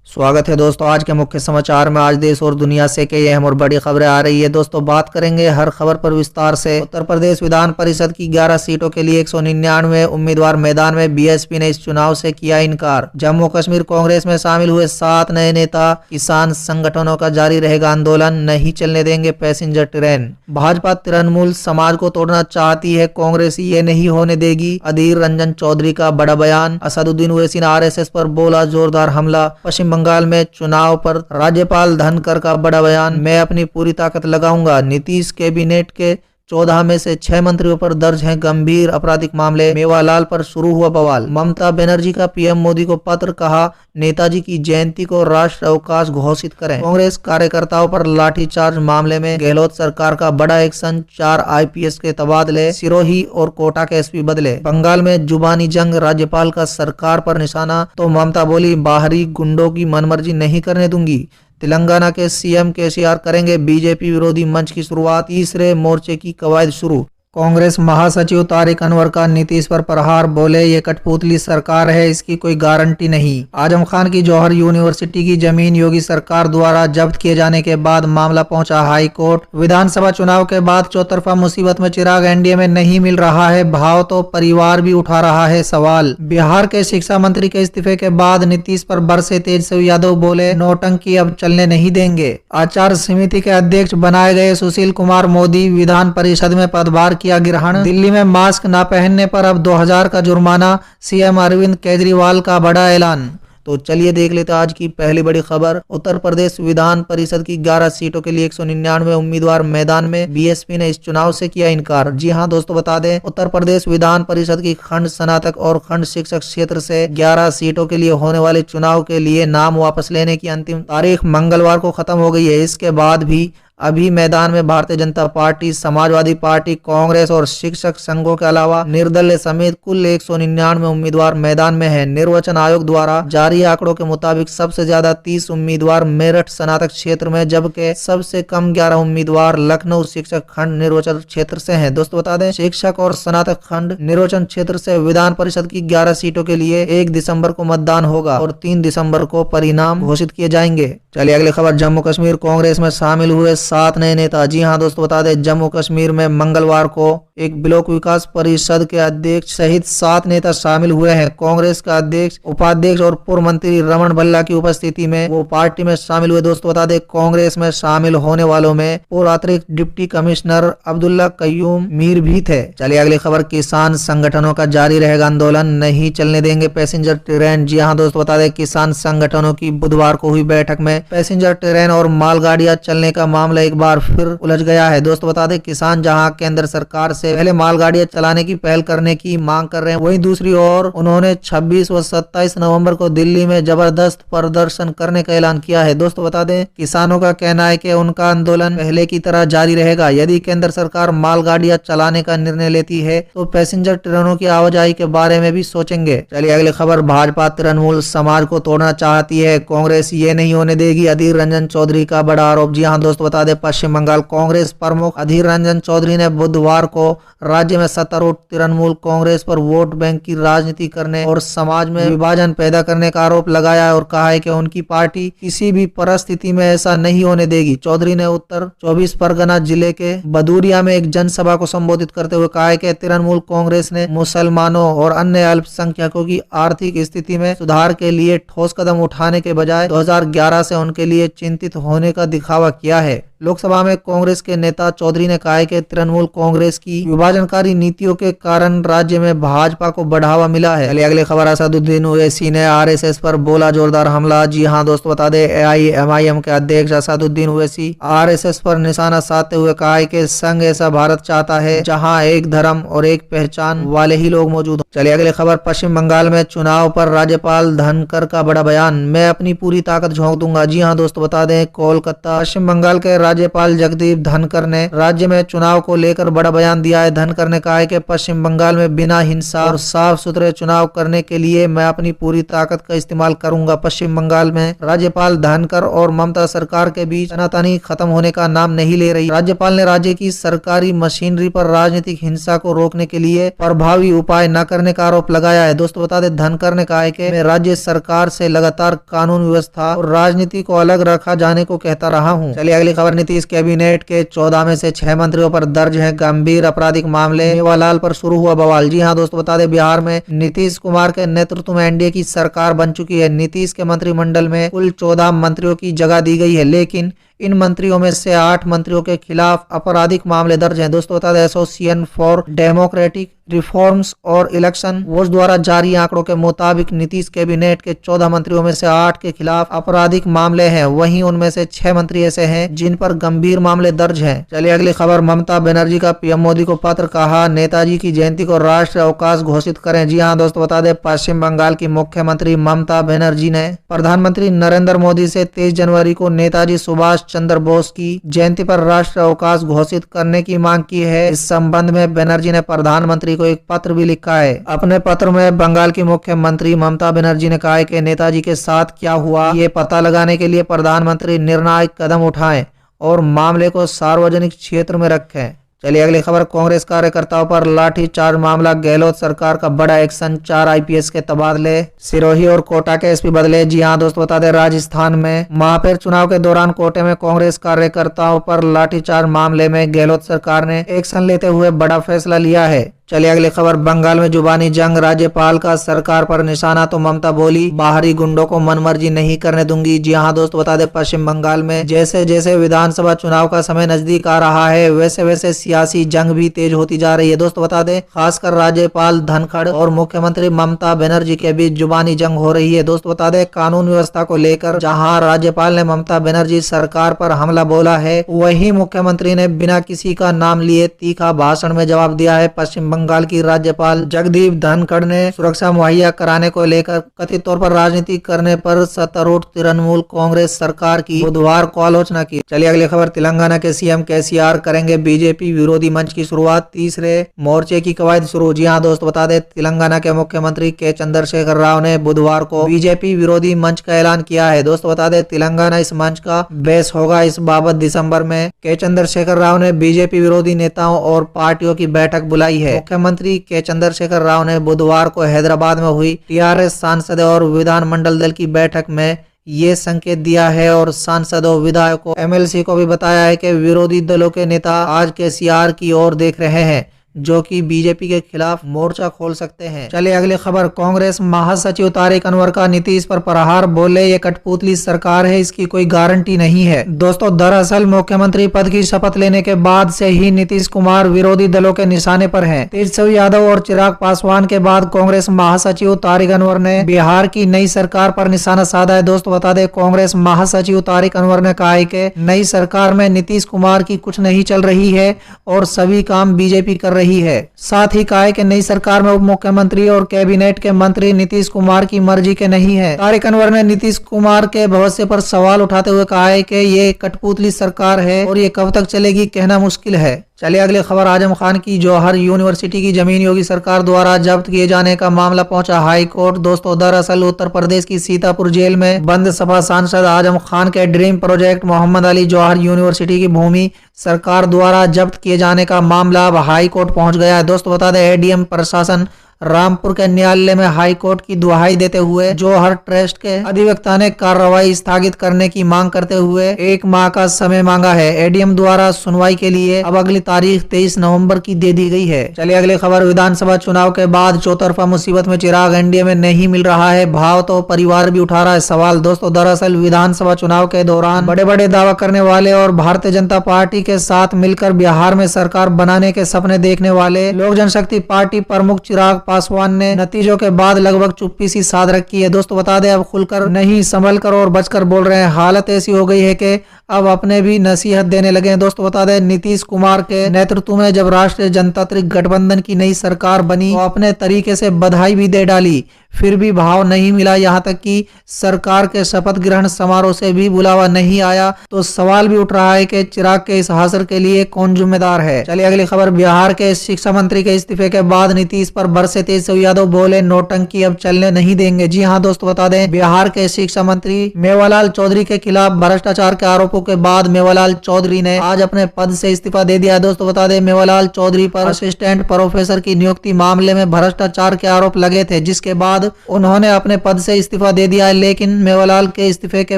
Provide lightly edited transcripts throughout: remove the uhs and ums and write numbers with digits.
स्वागत है दोस्तों आज के मुख्य समाचार में। आज देश और दुनिया से कई अहम और बड़ी खबरें आ रही है दोस्तों। बात करेंगे हर खबर पर विस्तार से। उत्तर प्रदेश विधान परिषद की 11 सीटों के लिए 199 उम्मीदवार मैदान में। बीएसपी ने इस चुनाव से किया इनकार। जम्मू कश्मीर कांग्रेस में शामिल हुए 7 नए नेता। किसान संगठनों का जारी रहेगा आंदोलन, नहीं चलने देंगे पैसेंजर ट्रेन। भाजपा तृणमूल समाज को तोड़ना चाहती है, कांग्रेस ये नहीं होने देगी। अधीर रंजन चौधरी का बड़ा बयान। असदुद्दीन ओवैसी ने आरएसएस पर बोला जोरदार हमला। पश्चिम बंगाल में चुनाव पर राज्यपाल धनखड़ का बड़ा बयान। मैं अपनी पूरी ताकत लगाऊंगा। नीतीश कैबिनेट के 14 में से 6 मंत्रियों पर दर्ज हैं गंभीर आपराधिक मामले। मेवालाल पर शुरू हुआ बवाल। ममता बनर्जी का पीएम मोदी को पत्र, कहा नेताजी की जयंती को राष्ट्र अवकाश घोषित करें। कांग्रेस कार्यकर्ताओं पर लाठीचार्ज मामले में गहलोत सरकार का बड़ा एक्शन। 4 आईपीएस के तबादले, सिरोही और कोटा के एसपी बदले। बंगाल में जुबानी जंग, राज्यपाल का सरकार पर निशाना, तो ममता बोली बाहरी गुंडों की मनमर्जी नहीं करने दूंगी। तेलंगाना के सीएम केसीआर करेंगे बीजेपी विरोधी मंच की शुरुआत। तीसरे मोर्चे की कवायद शुरू। कांग्रेस महासचिव तारिक अनवर का नीतीश पर प्रहार, बोले ये कठपुतली सरकार है, इसकी कोई गारंटी नहीं। आजम खान की जौहर यूनिवर्सिटी की जमीन योगी सरकार द्वारा जब्त किए जाने के बाद मामला पहुंचा हाई कोर्ट। विधानसभा चुनाव के बाद चौतरफा मुसीबत में चिराग, एनडीए में नहीं मिल रहा है भाव तो परिवार भी उठा रहा है सवाल। बिहार के शिक्षा मंत्री के इस्तीफे के बाद नीतीश पर बरसे तेजस्वी यादव, बोले नौटंकी अब चलने नहीं देंगे। आचार समिति के अध्यक्ष बनाए गए सुशील कुमार मोदी विधान परिषद में पदभार किया ग्रहण। दिल्ली में मास्क न पहनने पर अब 2000 का जुर्माना। सीएम अरविंद केजरीवाल का बड़ा ऐलान। तो चलिए देख लेते हैं आज की पहली बड़ी खबर। उत्तर प्रदेश विधान परिषद की 11 सीटों के लिए 199 उम्मीदवार मैदान में। बीएसपी ने इस चुनाव से किया इनकार। जी हां दोस्तों, बता दें उत्तर प्रदेश विधान परिषद की खंड स्नातक और खंड शिक्षक क्षेत्र से 11 सीटों के लिए होने वाले चुनाव के लिए नाम वापस लेने की अंतिम तारीख मंगलवार को खत्म हो गई है। इसके बाद भी अभी मैदान में भारतीय जनता पार्टी, समाजवादी पार्टी, कांग्रेस और शिक्षक संघों के अलावा निर्दलीय समेत कुल 199 उम्मीदवार मैदान में हैं। निर्वाचन आयोग द्वारा जारी आंकड़ों के मुताबिक सबसे ज्यादा 30 उम्मीदवार मेरठ स्नातक क्षेत्र में, जबकि सबसे कम 11 उम्मीदवार लखनऊ शिक्षक खंड निर्वाचन क्षेत्र से हैं। दोस्तों बता दें शिक्षक और स्नातक खंड निर्वाचन क्षेत्र से विधान परिषद की 11 सीटों के लिए 1 दिसंबर को मतदान होगा और 3 दिसंबर को परिणाम घोषित किए जाएंगे। चलिए अगली खबर। जम्मू कश्मीर कांग्रेस में शामिल हुए 7 नए नेता। जी हां दोस्तों, बता दें जम्मू कश्मीर में मंगलवार को एक ब्लॉक विकास परिषद के अध्यक्ष सहित 7 नेता शामिल हुए हैं। कांग्रेस का अध्यक्ष, उपाध्यक्ष और पूर्व मंत्री रमन भल्ला की उपस्थिति में वो पार्टी में शामिल हुए। दोस्तों बता दें कांग्रेस में शामिल होने वालों में पूर्व अतिरिक्त डिप्टी कमिश्नर अब्दुल्ला कयूम मीर भी थे। चलिए अगली खबर। किसान संगठनों का जारी रहेगा आंदोलन, नहीं चलने देंगे पैसेंजर ट्रेन। जी हाँ दोस्तों, बता दें किसान संगठनों की बुधवार को हुई बैठक में पैसेंजर ट्रेन और मालगाड़ियां चलने का मामला एक बार फिर उलझ गया है। दोस्तों बता दें किसान जहां केंद्र सरकार से पहले मालगाड़ियां चलाने की पहल करने की मांग कर रहे हैं, वहीं दूसरी ओर उन्होंने 26 व 27 नवंबर को दिल्ली में जबरदस्त प्रदर्शन करने का ऐलान किया है। दोस्तों बता दें किसानों का कहना है कि उनका आंदोलन पहले की तरह जारी रहेगा। यदि केंद्र सरकार मालगाड़ियां चलाने का निर्णय लेती है तो पैसेंजर ट्रेनों की आवाजाही के बारे में भी सोचेंगे। चलिए अगली खबर। भाजपा तृणमूल समाज को तोड़ना चाहती है, कांग्रेस ये नहीं होने देगी। अधीर रंजन चौधरी का बड़ा आरोप। जी हाँ दोस्तों, बता दें पश्चिम बंगाल कांग्रेस प्रमुख अधीर रंजन चौधरी ने बुधवार को राज्य में सत्तारूढ़ तृणमूल कांग्रेस पर वोट बैंक की राजनीति करने और समाज में विभाजन पैदा करने का आरोप लगाया और कहा है कि उनकी पार्टी किसी भी परिस्थिति में ऐसा नहीं होने देगी। चौधरी ने उत्तर 24 परगना जिले के बदूरिया में एक जनसभा को संबोधित करते हुए कहा है कि तृणमूल कांग्रेस ने मुसलमानों और अन्य अल्पसंख्यकों की आर्थिक स्थिति में सुधार के लिए ठोस कदम उठाने के बजाय 2011 से उनके लिए चिंतित होने का दिखावा किया है। लोकसभा में कांग्रेस के नेता चौधरी ने कहा है कि तृणमूल कांग्रेस की विभाजनकारी नीतियों के कारण राज्य में भाजपा को बढ़ावा मिला है। अगली खबर। असदुद्दीन ओवैसी ने आरएसएस पर बोला जोरदार हमला। जी हां दोस्तों, बता दें एआईएमआईएम के अध्यक्ष असदुद्दीन ओवैसी आरएसएस पर निशाना साधते हुए कहा है कि संघ ऐसा भारत चाहता है जहां एक धर्म और एक पहचान वाले ही लोग मौजूद हो। चलिए अगली खबर। पश्चिम बंगाल में चुनाव पर राज्यपाल धनखड़ का बड़ा बयान। मैं अपनी पूरी ताकत झोंक दूंगा। जी हां दोस्तों, बता दें कोलकाता पश्चिम बंगाल के राज्यपाल जगदीप धनखड़ ने राज्य में चुनाव को लेकर बड़ा बयान दिया है। धनखड़ ने कहा है कि पश्चिम बंगाल में बिना हिंसा और साफ सुथरे चुनाव करने के लिए मैं अपनी पूरी ताकत का इस्तेमाल करूंगा। पश्चिम बंगाल में राज्यपाल धनखड़ और ममता सरकार के बीच तनातनी खत्म होने का नाम नहीं ले रही। राज्यपाल ने राज्य की सरकारी मशीनरी पर राजनीतिक हिंसा को रोकने के लिए प्रभावी उपाय न करने का आरोप लगाया है। दोस्तों बता दें, धनखड़ ने कहा है कि मैं राज्य सरकार से लगातार कानून व्यवस्था और राजनीति को अलग रखा जाने को कहता रहा हूं। चलिए अगली खबर। नीतीश कैबिनेट के 14 में से 6 मंत्रियों पर दर्ज है गंभीर आपराधिक मामले। मेवालाल पर शुरू हुआ बवाल। जी हां दोस्तों बता दें, बिहार में नीतीश कुमार के नेतृत्व में एनडीए की सरकार बन चुकी है। नीतीश के मंत्रिमंडल में कुल 14 मंत्रियों की जगह दी गई है, लेकिन इन मंत्रियों में से 8 मंत्रियों के खिलाफ आपराधिक मामले दर्ज हैं। दोस्तों बता दें, एसोसिएशन फॉर डेमोक्रेटिक रिफॉर्म्स और इलेक्शन वॉच द्वारा जारी आंकड़ों के मुताबिक नीतीश कैबिनेट के 14 मंत्रियों में से 8 के खिलाफ आपराधिक मामले हैं। वहीं उनमें से 6 मंत्री ऐसे हैं जिन पर गंभीर मामले दर्ज हैं। चलिए अगली खबर। ममता बनर्जी का पीएम मोदी को पत्र, कहा नेताजी की जयंती को राष्ट्रीय अवकाश घोषित करें। जी हाँ दोस्तों बता दें, पश्चिम बंगाल की मुख्यमंत्री ममता बनर्जी ने प्रधानमंत्री नरेंद्र मोदी से 23 जनवरी को नेताजी सुभाष चंद्र बोस की जयंती पर राष्ट्रीय अवकाश घोषित करने की मांग की है। इस संबंध में बनर्जी ने प्रधानमंत्री को एक पत्र भी लिखा है। अपने पत्र में बंगाल की मुख्यमंत्री ममता बनर्जी ने कहा है कि नेताजी के साथ क्या हुआ ये पता लगाने के लिए प्रधानमंत्री निर्णायक कदम उठाएं और मामले को सार्वजनिक क्षेत्र में रखें। चलिए अगली खबर। कांग्रेस कार्यकर्ताओं पर लाठीचार्ज मामला, गहलोत सरकार का बड़ा एक्शन, 4 आईपीएस के तबादले, सिरोही और कोटा के एसपी बदले। जी हां दोस्तों बता दें, राजस्थान में महापौर चुनाव के दौरान कोटे में कांग्रेस कार्यकर्ताओं पर लाठीचार्ज मामले में गहलोत सरकार ने एक्शन लेते हुए बड़ा फैसला लिया है। चलिए अगली खबर। बंगाल में जुबानी जंग, राज्यपाल का सरकार पर निशाना तो ममता बोली बाहरी गुंडों को मनमर्जी नहीं करने दूंगी। जी हाँ दोस्तों बता दें, पश्चिम बंगाल में जैसे जैसे विधानसभा चुनाव का समय नजदीक आ रहा है वैसे वैसे सियासी जंग भी तेज होती जा रही है। दोस्तों बता दें, खासकर राज्यपाल धनखड़ और मुख्यमंत्री ममता बनर्जी के बीच जुबानी जंग हो रही है। दोस्तों बता दें, कानून व्यवस्था को लेकर जहाँ राज्यपाल ने ममता बनर्जी सरकार पर हमला बोला है, वही मुख्यमंत्री ने बिना किसी का नाम लिए तीखा भाषण में जवाब दिया है। पश्चिम बंगाल की राज्यपाल जगदीप धनखड़ ने सुरक्षा मुहैया कराने को लेकर कथित तौर पर राजनीति करने पर सत्तारूढ़ तृणमूल कांग्रेस सरकार की बुधवार को आलोचना की। चलिए अगली खबर। तेलंगाना के सीएम केसीआर करेंगे बीजेपी विरोधी मंच की शुरुआत, तीसरे मोर्चे की कवायद शुरू। जी हाँ दोस्तों बता दें, तेलंगाना के मुख्यमंत्री के चंद्रशेखर राव ने बुधवार को बीजेपी विरोधी मंच का ऐलान किया है। दोस्तों बता दें, तेलंगाना इस मंच का बेस होगा। इस बाबत दिसंबर में के चंद्रशेखर राव ने बीजेपी विरोधी नेताओं और पार्टियों की बैठक बुलाई है। मुख्यमंत्री के चंद्रशेखर राव ने बुधवार को हैदराबाद में हुई टीआरएस सांसद और विधानमंडल दल की बैठक में ये संकेत दिया है और सांसदों, विधायकों, एमएलसी को भी बताया है कि विरोधी दलों के नेता आज केसीआर की ओर देख रहे हैं जो कि बीजेपी के खिलाफ मोर्चा खोल सकते हैं। चलिए अगली खबर। कांग्रेस महासचिव तारिक अनवर का नीतीश पर प्रहार, बोले ये कठपुतली सरकार है, इसकी कोई गारंटी नहीं है। दोस्तों दरअसल मुख्यमंत्री पद की शपथ लेने के बाद से ही नीतीश कुमार विरोधी दलों के निशाने पर हैं। तेजस्वी यादव और चिराग पासवान के बाद कांग्रेस महासचिव तारिक अनवर ने बिहार की नई सरकार पर निशाना साधा है। दोस्तों बता दें, कांग्रेस महासचिव तारिक अनवर ने कहा है कि नई सरकार में नीतीश कुमार की कुछ नहीं चल रही है और सभी काम बीजेपी कर रही है। साथ ही कहा कि नई सरकार में उप मुख्यमंत्री और कैबिनेट के मंत्री नीतीश कुमार की मर्जी के नहीं है। तारिक अनवर ने नीतीश कुमार के भविष्य पर सवाल उठाते हुए कहा है कि ये कठपुतली सरकार है और ये कब तक चलेगी कहना मुश्किल है। चलिए अगली खबर। आजम खान की जौहर यूनिवर्सिटी की जमीन योगी सरकार द्वारा जब्त किए जाने का मामला पहुंचा हाई कोर्ट। दोस्तों दरअसल उत्तर प्रदेश की सीतापुर जेल में बंद सपा सांसद आजम खान के ड्रीम प्रोजेक्ट मोहम्मद अली जौहर यूनिवर्सिटी की भूमि सरकार द्वारा जब्त किए जाने का मामला अब हाई कोर्ट पहुंच गया है। दोस्तों बता दें, एडीएम प्रशासन रामपुर के न्यायालय में हाई कोर्ट की दुहाई देते हुए जौहर ट्रस्ट के अधिवक्ता ने कार्रवाई स्थगित करने की मांग करते हुए 1 माह का समय मांगा है। एडीएम द्वारा सुनवाई के लिए अब अगली तारीख 23 नवंबर की दे दी गई है। चलिए अगली खबर। विधानसभा चुनाव के बाद चौतरफा मुसीबत में चिराग, एनडीए में नहीं मिल रहा है भाव तो परिवार भी उठा रहा है सवाल। दोस्तों दरअसल विधानसभा चुनाव के दौरान बड़े बड़े दावा करने वाले और भारतीय जनता पार्टी के साथ मिलकर बिहार में सरकार बनाने के सपने देखने वाले लोक जनशक्ति पार्टी प्रमुख चिराग पासवान ने नतीजों के बाद लगभग चुप्पी सी साध रखी है। दोस्तों बता दें, अब खुलकर नहीं संभल कर और बचकर बोल रहे हैं। हालत ऐसी हो गई है कि अब अपने भी नसीहत देने लगे हैं। दोस्तों बता दें, नीतीश कुमार के नेतृत्व में जब राष्ट्रीय जनतांत्रिक गठबंधन की नई सरकार बनी तो अपने तरीके से बधाई भी दे डाली, फिर भी भाव नहीं मिला, यहाँ तक कि सरकार के शपथ ग्रहण समारोह से भी बुलावा नहीं आया। तो सवाल भी उठ रहा है कि चिराग के इस हासिल के लिए कौन जिम्मेदार है। चलिए अगली खबर, बिहार के शिक्षा मंत्री के इस्तीफे के बाद नीतीश पर बरसे तेजस्वी यादव, बोले नोटंकी अब चलने नहीं देंगे। जी हाँ दोस्तों, बता दें बिहार के शिक्षा मंत्री मेवालाल चौधरी के खिलाफ भ्रष्टाचार के आरोपों के बाद मेवालाल चौधरी ने आज अपने पद से इस्तीफा दे दिया। दोस्तों बता दें मेवालाल चौधरी पर असिस्टेंट प्रोफेसर की नियुक्ति मामले में भ्रष्टाचार के आरोप लगे थे, जिसके बाद उन्होंने अपने पद से इस्तीफा दे दिया। लेकिन मेवालाल के इस्तीफे के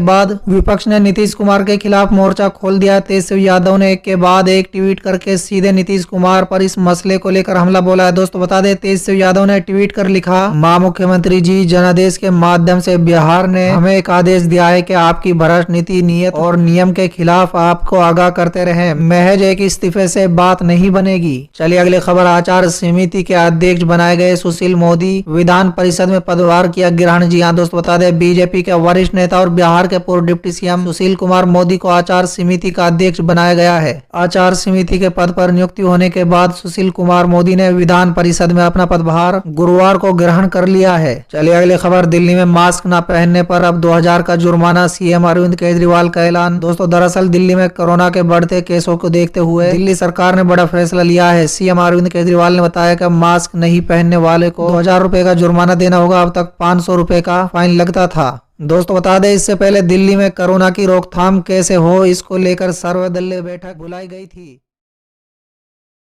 बाद विपक्ष ने नीतीश कुमार के खिलाफ मोर्चा खोल दिया। तेजस्वी यादव ने एक के बाद एक ट्वीट करके सीधे नीतीश कुमार पर इस मसले को लेकर हमला बोला है। दोस्तों बता दें तेजस्वी यादव ने ट्वीट कर लिखा, मां मुख्यमंत्री जी, जनादेश के माध्यम से बिहार ने हमें एक आदेश दिया है कि आपकी भ्रष्ट नीति, नियत और नियम के खिलाफ आपको आगाह करते रहे। महज एक इस्तीफे से बात नहीं बनेगी। चलिए अगली खबर, आचार समिति के अध्यक्ष बनाए गए सुशील मोदी विधान परिषद में पदभार किया ग्रहण। जी हाँ दोस्तों बता दें बीजेपी के वरिष्ठ नेता और बिहार के पूर्व डिप्टी सीएम सुशील कुमार मोदी को आचार समिति का अध्यक्ष बनाया गया है। आचार समिति के पद पर नियुक्ति होने के बाद सुशील कुमार मोदी ने विधान परिषद में अपना पदभार गुरुवार को ग्रहण कर लिया है। चलिए अगली खबर, दिल्ली में मास्क न पहनने पर अब 2000 का जुर्माना, सीएम अरविंद केजरीवाल का ऐलान। दोस्तों दरअसल दिल्ली में कोरोना के बढ़ते केसों को देखते हुए दिल्ली सरकार ने बड़ा फैसला लिया है। सीएम अरविंद केजरीवाल ने बताया कि मास्क नहीं पहनने वाले को 2000 रुपए का जुर्माना देना होगा। अब तक 500 रुपए का फाइन लगता था। दोस्तों बता दें इससे पहले दिल्ली में कोरोना की रोकथाम कैसे हो, इसको लेकर सर्वदलीय बैठक बुलाई गई थी।